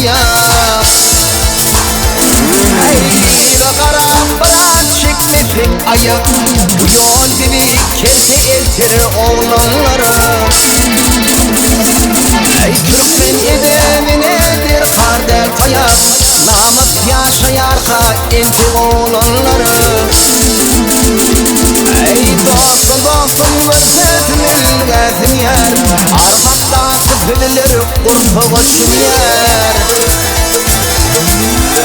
yaşayan. Ey karam bırak çekmesin ayak, bu yol beni kerte ezer oğlanlara. Ey Türkmen edevinedir karder tayak, namus yaşayarka enti oğlanlara. Ey dostum dostum görsesinin gezin yer, arkadaşı bilir kursu başım yer.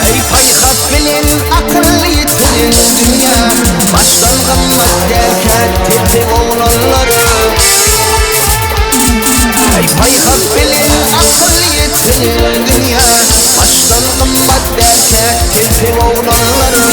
Ey paykas bilin akıl yitirin dünya, baştan kımmet derken tepe oğlanları. Ey paykas bilin akıl yitirin dünya, baştan kımmet derken tepe oğlanları.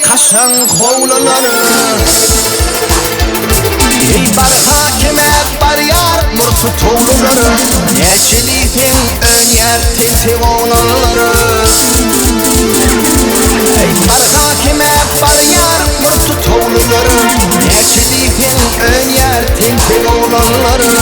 Kaşan kovlaları, ey barka kemer bar yar mursu tuğluları, neçelifin ön yer tinti oğlanları. Ey barka kemer bar yar mursu tuğluları, neçelifin ön yer tinti oğlanları.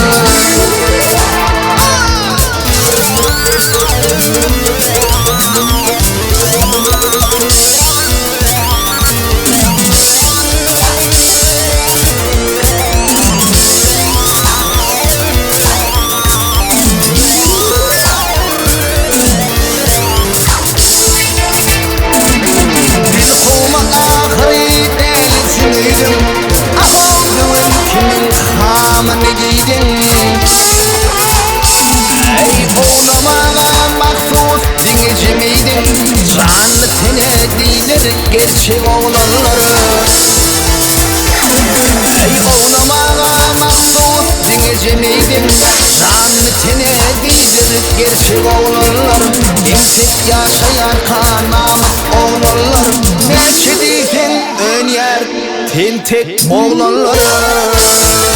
Ey oğlamağa mahsus dinleyiciydin, canlı tene değildir gerçek oğlanları. Ey oğlamağa mahsus dinleyiciydin, canlı tene değildir gerçek oğlanları. Gençlik yaşayan kanamız oğlanları, neçedifin ön yer tintek oğlanları.